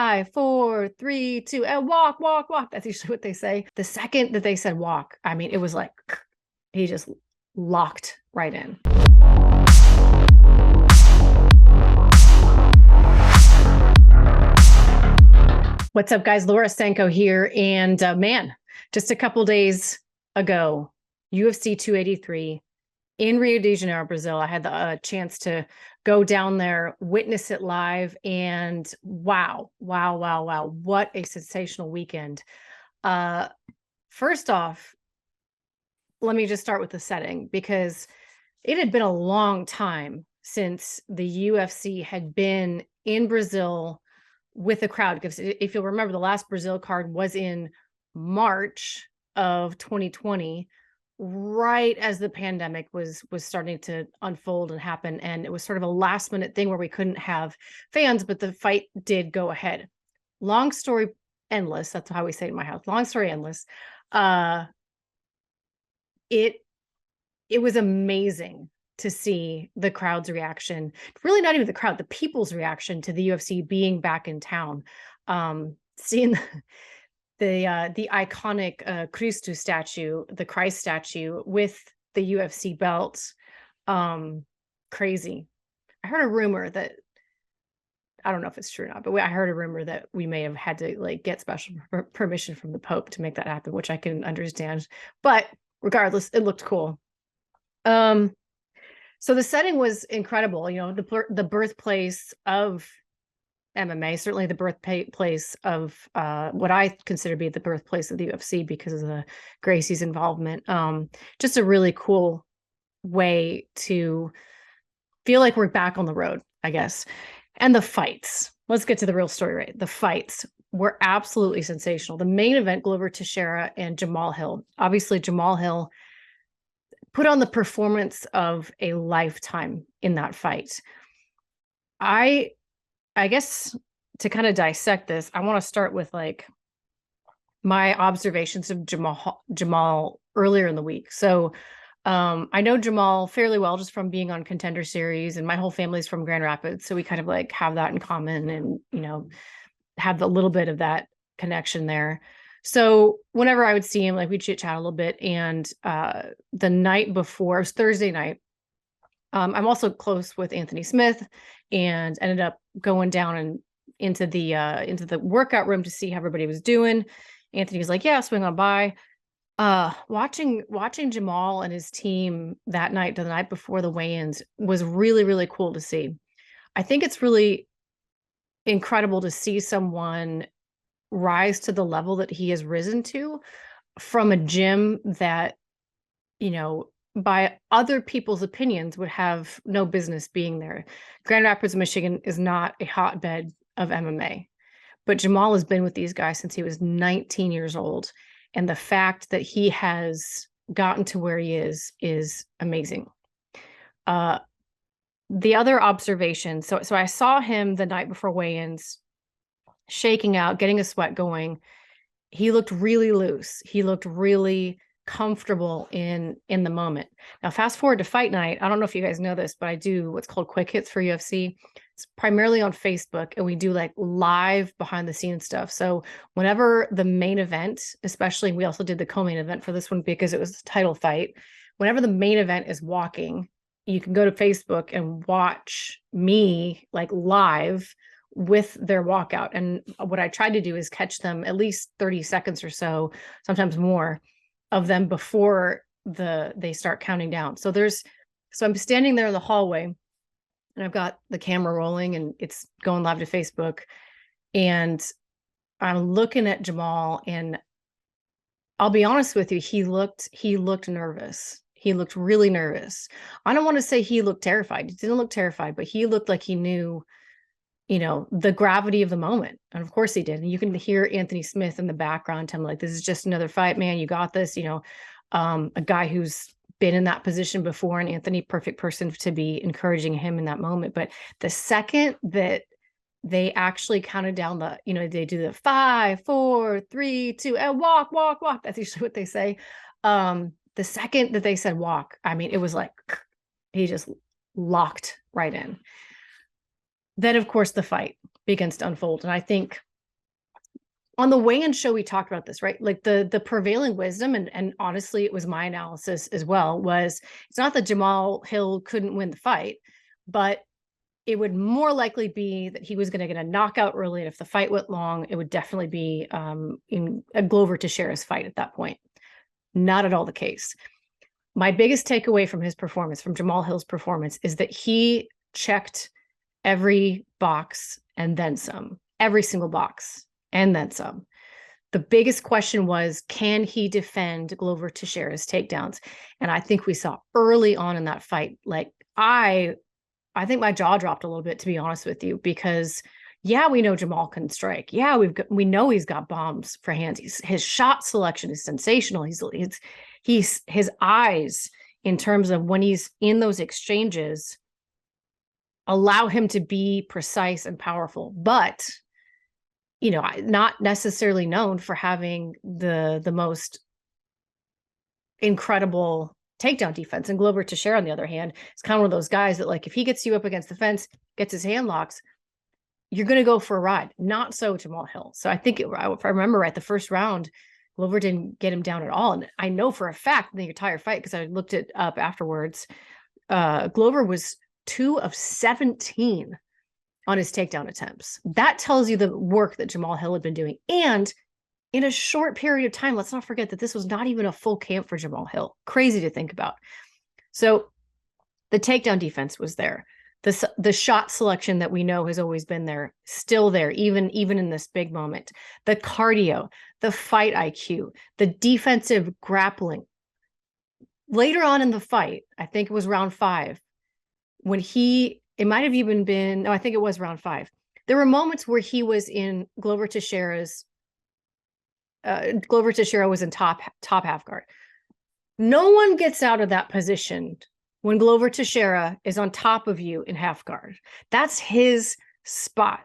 5, 4, 3, 2, and walk, walk, walk. That's usually what they say. The second that they said walk, I mean, it was like he just locked right in. What's up, guys? Laura Sanko here. And man, just a couple days ago, UFC 283 in Rio de Janeiro, Brazil. I had the chance to go down there, witness it live, and wow. What a sensational weekend. First off, let me just start with the setting, because it had been a long time since the UFC had been in Brazil with a crowd. Because if you'll remember, the last Brazil card was in March of 2020, right as the pandemic was starting to unfold and happen. And it was sort of a last minute thing where we couldn't have fans, but the fight did go ahead. Long story endless. That's how we say it in my house. Long story endless. It was amazing to see the crowd's reaction. Really not even the crowd, the people's reaction to the UFC being back in town. Seeing the iconic Christus statue, the Christ statue with the UFC belt. Crazy. I heard a rumor that, I don't know if it's true or not, but I heard a rumor that we may have had to like get special permission from the Pope to make that happen, which I can understand. But regardless, it looked cool. So the setting was incredible. You know, the birthplace of MMA, certainly the birthplace of what I consider to be the birthplace of the UFC because of the Gracie's involvement. Just a really cool way to feel like we're back on the road, I guess. And the fights. Let's get to the real story, right? The fights were absolutely sensational. The main event, Glover Teixeira and Jamal Hill. Obviously, Jamal Hill put on the performance of a lifetime in that fight. I guess to kind of dissect this, I want to start with like my observations of Jamal earlier in the week. So I know Jamal fairly well just from being on Contender Series, and my whole family's from Grand Rapids. So we kind of like have that in common and, you know, have a little bit of that connection there. So whenever I would see him, like we'd chit chat a little bit. And the night before, it was Thursday night, I'm also close with Anthony Smith and ended up going down and into the workout room to see how everybody was doing. Anthony was like, yeah, swing on by. Watching Jamal and his team that night, the night before the weigh-ins, was really, really cool to see. I think it's really incredible to see someone rise to the level that he has risen to from a gym that, you know, by other people's opinions would have no business being there. Grand Rapids, Michigan is not a hotbed of MMA, but Jamal has been with these guys since he was 19 years old. And the fact that he has gotten to where he is amazing. The other observation, so I saw him the night before weigh-ins, shaking out, getting a sweat going. He looked really loose. He looked really comfortable in the moment. Now, fast forward to fight night. I don't know if you guys know this, but I do what's called quick hits for UFC. It's primarily on Facebook, and we do like live behind the scenes stuff. So whenever the main event, especially, we also did the co-main event for this one because it was the title fight. Whenever the main event is walking, you can go to Facebook and watch me like live with their walkout. And what I tried to do is catch them at least 30 seconds or so, sometimes more, of them before they start counting down. So I'm standing there in the hallway, and I've got the camera rolling and it's going live to Facebook, and I'm looking at Jamal, and I'll be honest with you, he looked nervous. He looked really nervous. I don't want to say he looked terrified. He didn't look terrified, but he looked like he knew, you know, the gravity of the moment. And of course he did. And you can hear Anthony Smith in the background tell him like, this is just another fight, man. You got this, you know, a guy who's been in that position before, and Anthony, perfect person to be encouraging him in that moment. But the second that they actually counted down the, you know, they do the 5, 4, 3, 2, and walk, walk, walk. That's usually what they say. The second that they said walk, I mean, it was like, he just locked right in. Then, of course, the fight begins to unfold. And I think on the weigh-in show, we talked about this, right? Like the prevailing wisdom, and honestly, it was my analysis as well, was it's not that Jamal Hill couldn't win the fight, but it would more likely be that he was going to get a knockout early. And if the fight went long, it would definitely be in a Glover Teixeira's fight at that point. Not at all the case. My biggest takeaway from his performance, from Jamal Hill's performance, is that he checked every box and then some, every single box and then some. The biggest question was, can he defend Glover Teixeira's takedowns? And I think we saw early on in that fight, like I think my jaw dropped a little bit, to be honest with you, because yeah, we know Jamal can strike. Yeah, we know he's got bombs for hands. His shot selection is sensational. He's his eyes, in terms of when he's in those exchanges, allow him to be precise and powerful, but you know, not necessarily known for having the most incredible takedown defense. And Glover Teixeira, on the other hand, is kind of one of those guys that, like, if he gets you up against the fence, gets his hand locks, you're going to go for a ride. Not so Jamal Hill. So I think, if I remember right, the first round, Glover didn't get him down at all. And I know for a fact in the entire fight, because I looked it up afterwards, Glover was 2 of 17 on his takedown attempts. That tells you the work that Jamal Hill had been doing. And in a short period of time, let's not forget that this was not even a full camp for Jamal Hill. Crazy to think about. So the takedown defense was there. The shot selection that we know has always been there, still there, even in this big moment. The cardio, the fight IQ, the defensive grappling. Later on in the fight, I think it was round 5, when it might have even been, no, I think it was round 5. There were moments where he was in Glover Teixeira was in top half guard. No one gets out of that position when Glover Teixeira is on top of you in half guard. That's his spot.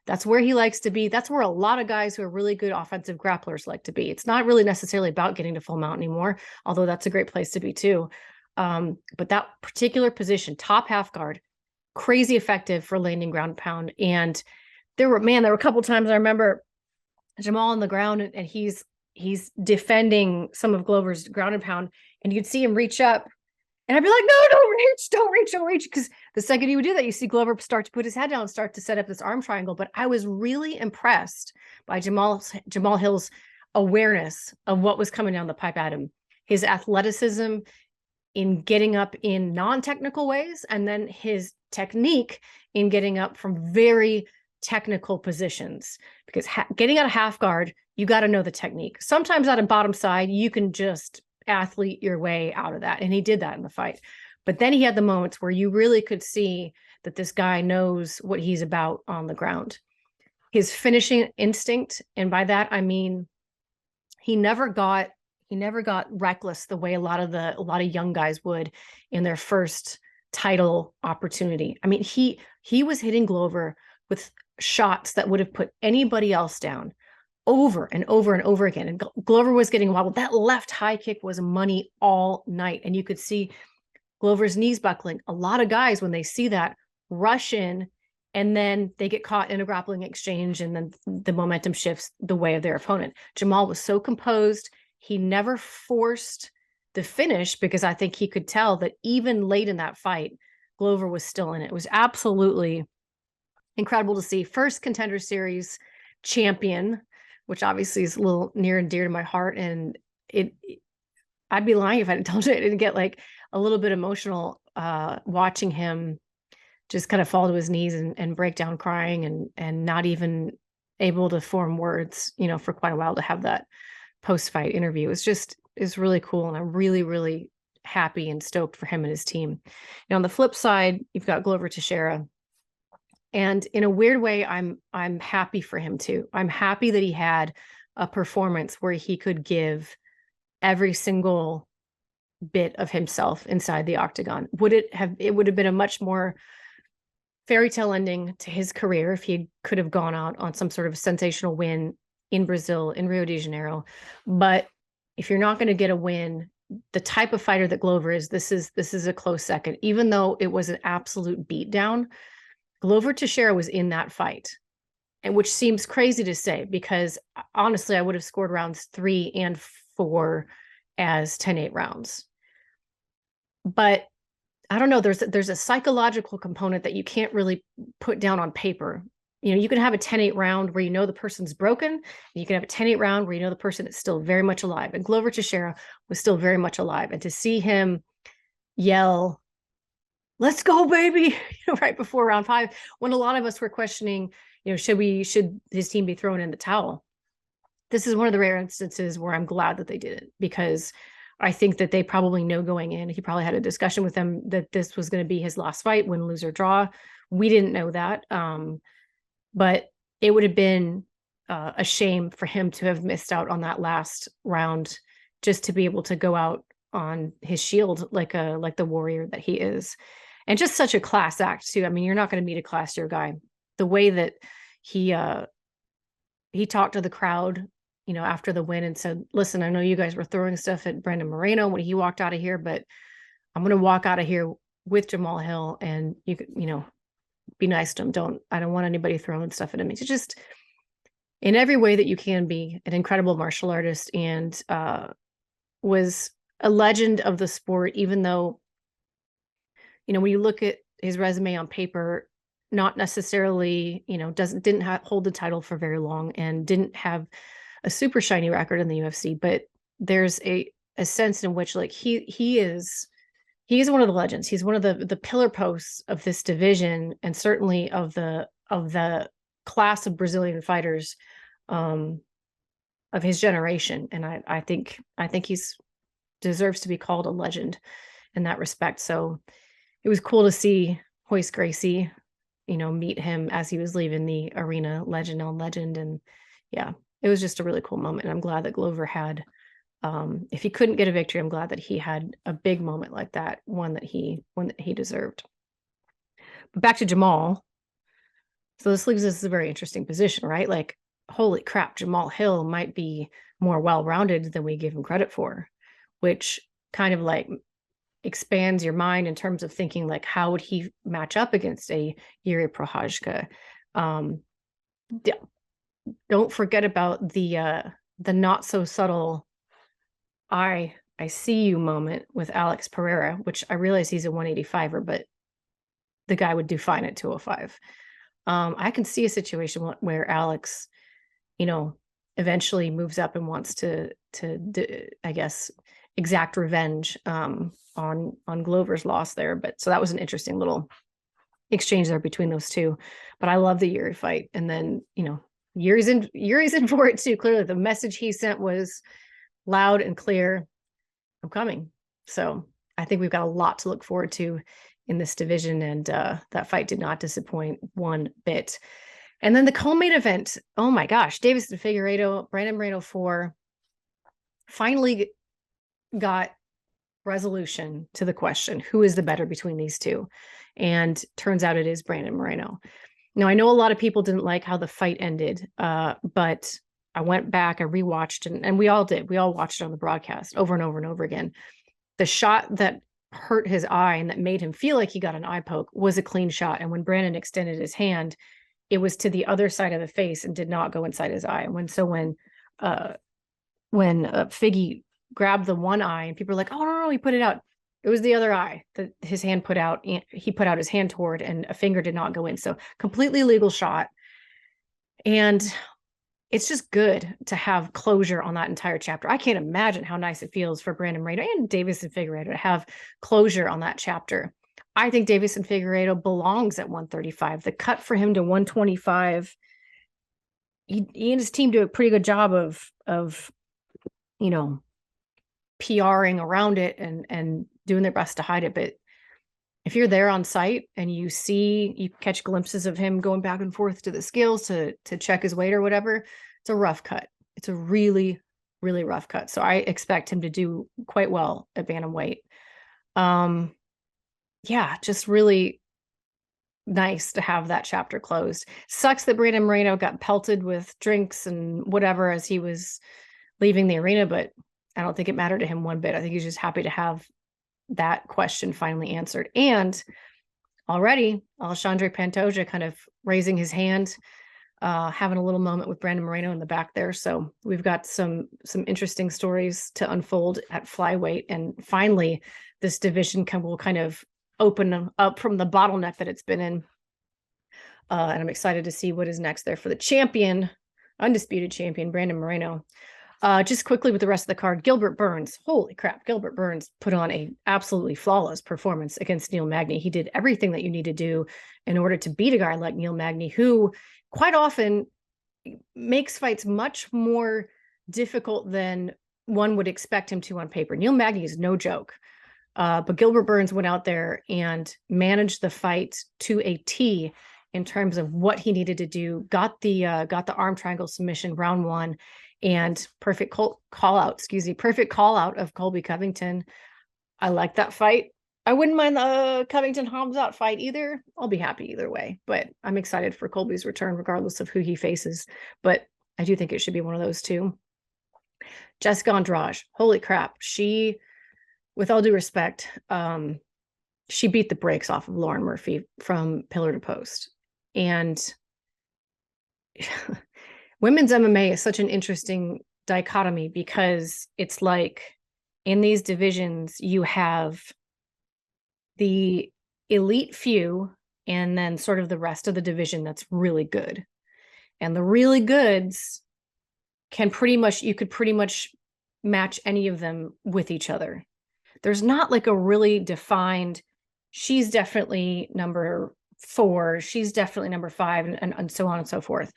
That's where he likes to be. That's where a lot of guys who are really good offensive grapplers like to be. It's not really necessarily about getting to full mount anymore, although that's a great place to be too. But that particular position, top half guard, crazy effective for landing ground and pound. And there were a couple of times I remember Jamal on the ground, and he's defending some of Glover's ground and pound, and you'd see him reach up, and I'd be like, no, don't reach. Because the second he would do that, you see Glover start to put his head down and start to set up this arm triangle. But I was really impressed by Jamal Hill's awareness of what was coming down the pipe at him, his athleticism in getting up in non-technical ways, and then his technique in getting up from very technical positions. Because getting out of half guard, you got to know the technique. Sometimes out of bottom side, you can just athlete your way out of that. And he did that in the fight. But then he had the moments where you really could see that this guy knows what he's about on the ground. His finishing instinct, and by that I mean he never got reckless the way a lot of young guys would in their first title opportunity. I mean, he was hitting Glover with shots that would have put anybody else down over and over and over again. And Glover was getting wobbled. That left high kick was money all night. And you could see Glover's knees buckling. A lot of guys, when they see that, rush in, and then they get caught in a grappling exchange, and then the momentum shifts the way of their opponent. Jamal was so composed. He never forced the finish, because I think he could tell that even late in that fight, Glover was still in it. It was absolutely incredible to see. First Contender Series champion, which obviously is a little near and dear to my heart. And I'd be lying if I told you I didn't get like a little bit emotional watching him just kind of fall to his knees and break down crying, and not even able to form words, for quite a while, to have that post-fight interview. It's really cool. And I'm really, really happy and stoked for him and his team. Now, on the flip side, you've got Glover Teixeira. And in a weird way, I'm happy for him too. I'm happy that he had a performance where he could give every single bit of himself inside the octagon. It would have been a much more fairy tale ending to his career if he could have gone out on some sort of sensational win in Brazil, in Rio de Janeiro. But if you're not going to get a win, the type of fighter that Glover is, this is a close second. Even though it was an absolute beatdown, Glover Teixeira was in that fight. and which seems crazy to say because honestly, I would have scored rounds 3 and 4 as 10-8 rounds. But I don't know, there's a psychological component that you can't really put down on paper. You know, you can have a 10-8 round where you know the person's broken, and you can have a 10-8 round where you know the person is still very much alive. And Glover Teixeira was still very much alive. And to see him yell, "Let's go, baby," right before round 5, when a lot of us were questioning, should his team be thrown in the towel? This is one of the rare instances where I'm glad that they did it, because I think that they probably know going in. He probably had a discussion with them that this was going to be his last fight, win, lose, or draw. We didn't know that. But it would have been a shame for him to have missed out on that last round, just to be able to go out on his shield like the warrior that he is. And just such a class act too. I mean, you're not going to meet a classier guy. The way that he talked to the crowd, after the win and said, "Listen, I know you guys were throwing stuff at Brandon Moreno when he walked out of here, but I'm going to walk out of here with Jamal Hill, and you could, be nice to him. I don't want anybody throwing stuff at him." It's just, in every way that you can be, an incredible martial artist, and was a legend of the sport, even though, when you look at his resume on paper, not necessarily, didn't hold the title for very long and didn't have a super shiny record in the UFC, but there's a sense in which, like, he is one of the legends. He's one of the pillar posts of this division, and certainly of the class of Brazilian fighters of his generation. And I think he's deserves to be called a legend in that respect. So it was cool to see Royce Gracie, meet him as he was leaving the arena, legend on legend. And yeah, it was just a really cool moment. And I'm glad that Glover had, if he couldn't get a victory, I'm glad that he had a big moment like that, one that he deserved. But back to Jamal. So this leaves us in a very interesting position, right? Like, holy crap, Jamal Hill might be more well-rounded than we give him credit for, which kind of like expands your mind in terms of thinking, like, how would he match up against a Yuri Prochazka? Don't forget about the not so subtle I see you moment with Alex Pereira, which I realize he's a 185er, but the guy would do fine at 205. I can see a situation where Alex, eventually moves up and wants to I guess, exact revenge on Glover's loss there. But so that was an interesting little exchange there between those two. But I love the Yuri fight. And then, Yuri's in for it too. Clearly the message he sent was loud and clear: "I'm coming." So I think we've got a lot to look forward to in this division. And that fight did not disappoint one bit. And then the co-main event, oh my gosh, Deiveson Figueiredo, Brandon Moreno 4, finally got resolution to the question, who is the better between these two? And turns out it is Brandon Moreno. Now, I know a lot of people didn't like how the fight ended, but I went back, I rewatched, and we all did. We all watched it on the broadcast over and over and over again. The shot that hurt his eye and that made him feel like he got an eye poke was a clean shot. And when Brandon extended his hand, it was to the other side of the face and did not go inside his eye. When Figgy grabbed the one eye and people were like, "Oh, no, he put it out." It was the other eye that his hand put out. He put out his hand toward, and a finger did not go in. So completely legal shot. And it's just good to have closure on that entire chapter. I can't imagine how nice it feels for Brandon Moreno and Deiveson Figueiredo to have closure on that chapter. I think Deiveson Figueiredo belongs at 135. The cut for him to 125, he and his team do a pretty good job of PRing around it and doing their best to hide it. But if you're there on site and you catch glimpses of him going back and forth to the scales to check his weight or whatever, it's a rough cut. It's a really, really rough cut. So I expect him to do quite well at bantamweight. Yeah, just really nice to have that chapter closed. Sucks that Brandon Moreno got pelted with drinks and whatever as he was leaving the arena, but I don't think it mattered to him one bit. I think he's just happy to have that question finally answered. And already Alexandre Pantoja kind of raising his hand having a little moment with Brandon Moreno in the back there. So we've got some interesting stories to unfold at flyweight. And finally, this division will kind of open up from the bottleneck that it's been in. And I'm excited to see what is next there for the champion, undisputed champion, Brandon Moreno. Just quickly with the rest of the card, Gilbert Burns. Holy crap. Gilbert Burns put on a absolutely flawless performance against Neil Magny. He did everything that you need to do in order to beat a guy like Neil Magny, who quite often makes fights much more difficult than one would expect him to on paper. Neil Magny is no joke. But Gilbert Burns went out there and managed the fight to a T in terms of what he needed to do, got the arm triangle submission round one, and perfect call out of Colby Covington. I like that fight. I wouldn't mind the Covington Hamzat fight either. I'll be happy either way, but I'm excited for Colby's return regardless of who he faces. But I do think it should be one of those two. Jessica Andrade, holy crap. She, with all due respect, she beat the brakes off of Lauren Murphy from pillar to post. And women's MMA is such an interesting dichotomy because it's like in these divisions, you have the elite few and then sort of the rest of the division that's really good. And the really goods you could pretty much match any of them with each other. There's not like a really defined, she's definitely number 4, she's definitely number 5, and so on and so forth.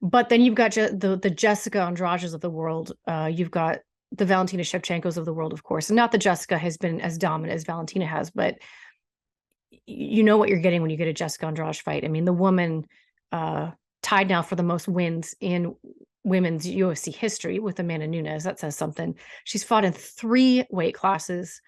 But then you've got the Jessica Andrades of the world. You've got the Valentina Shevchenkos of the world, of course. And not that Jessica has been as dominant as Valentina has, but you know what you're getting when you get a Jessica Andrade fight. I mean, the woman tied now for the most wins in women's UFC history with Amanda Nunes. That says something. She's fought in 3 weight classes.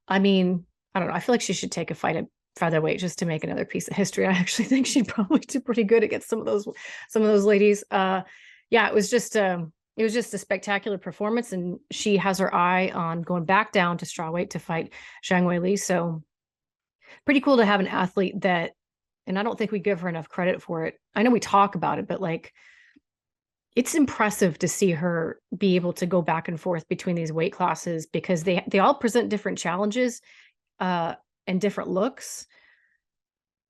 I mean, I don't know. I feel like she should take a fight at featherweight just to make another piece of history. I actually think she'd probably do pretty good against some of those ladies. Yeah, it was just a spectacular performance, and she has her eye on going back down to strawweight to fight Zhang Weili. So pretty cool to have an athlete that, and I don't think we give her enough credit for it. I know we talk about it, but like, it's impressive to see her be able to go back and forth between these weight classes because they all present different challenges and different looks,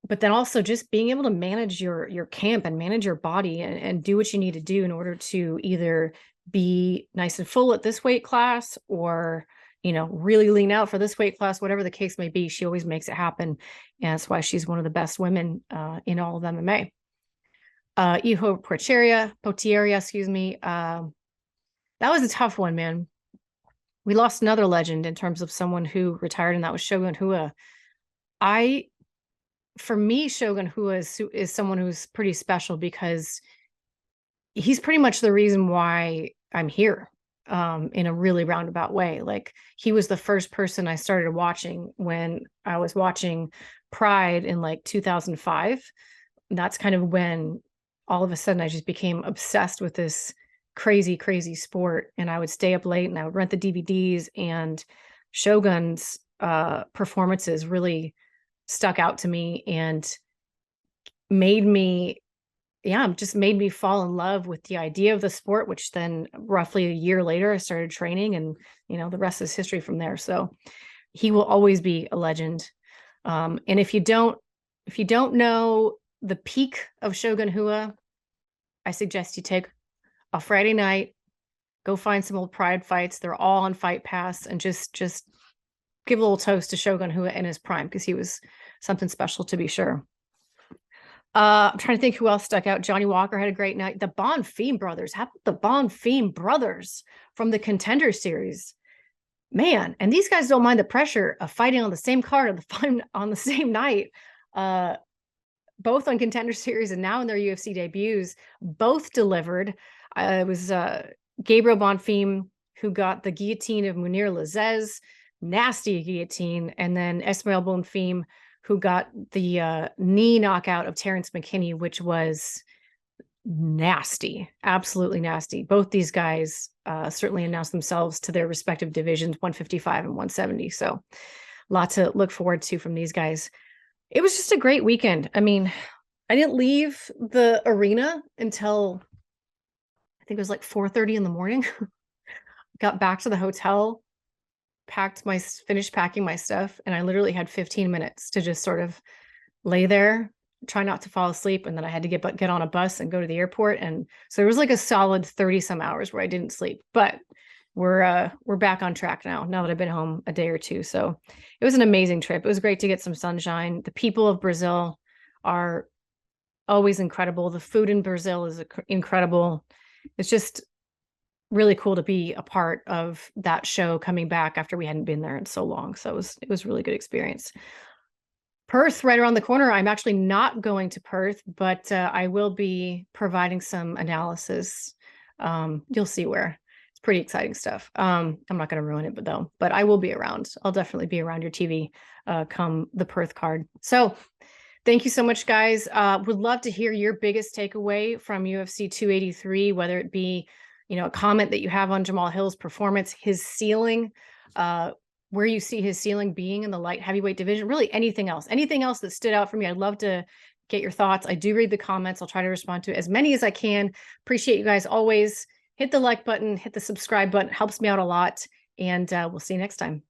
but then also just being able to manage your camp and manage your body and do what you need to do in order to either be nice and full at this weight class or, you know, really lean out for this weight class, whatever the case may be. She always makes it happen. And that's why she's one of the best women in all of MMA. Iho Potieria, excuse me. That was a tough one, man. We lost another legend in terms of someone who retired, and that was Shogun Rua. For me, Shogun Rua is someone who's pretty special because he's pretty much the reason why I'm here in a really roundabout way. Like, he was the first person I started watching when I was watching Pride in like 2005. And that's kind of when all of a sudden I just became obsessed with this crazy, crazy sport. And I would stay up late and I would rent the DVDs, and Shogun's performances really stuck out to me and made me fall in love with the idea of the sport, which then roughly a year later I started training, and you know, the rest is history from there. So he will always be a legend. And if you don't know the peak of Shogun Rua, I suggest you take a Friday night, go find some old Pride fights. They're all on Fight Pass, and just give a little toast to Shogun Rua in his prime, because he was something special to be sure. I'm trying to think who else stuck out. Johnny Walker had a great night. The Bonfim brothers. How about the Bonfim brothers from the Contender Series? Man, and these guys don't mind the pressure of fighting on the same card on the same night. Both on Contender Series and now in their UFC debuts, both delivered. It was Gabriel Bonfim who got the guillotine of Munir Lazez, nasty guillotine, and then Esmail Bonfim who got the knee knockout of Terrence McKinney, which was nasty, absolutely nasty. Both these guys certainly announced themselves to their respective divisions, 155 and 170. So a lot to look forward to from these guys. It was just a great weekend. I mean, I didn't leave the arena until I think it was like 4:30 in the morning. Got back to the hotel, finished packing my stuff, and I literally had 15 minutes to just sort of lay there, try not to fall asleep, and then I had to get on a bus and go to the airport. And so it was like a solid 30 some hours where I didn't sleep. But we're back on track now that I've been home a day or two. So it was an amazing trip. It was great to get some sunshine. The people of Brazil are always incredible. The food in Brazil is incredible. It's just really cool to be a part of that show coming back after we hadn't been there in so long. So it was a really good experience. Perth right around the corner. I'm actually not going to Perth, but I will be providing some analysis. You'll see where. It's pretty exciting stuff. I'm not going to ruin it, but I will be around. I'll definitely be around your TV come the Perth card. So thank you so much, guys. Would love to hear your biggest takeaway from UFC 283, whether it be, a comment that you have on Jamal Hill's performance, his ceiling, where you see his ceiling being in the light heavyweight division, really anything else that stood out for me. I'd love to get your thoughts. I do read the comments. I'll try to respond to as many as I can. Appreciate you guys always. Hit the like button, hit the subscribe button. Helps me out a lot. And we'll see you next time.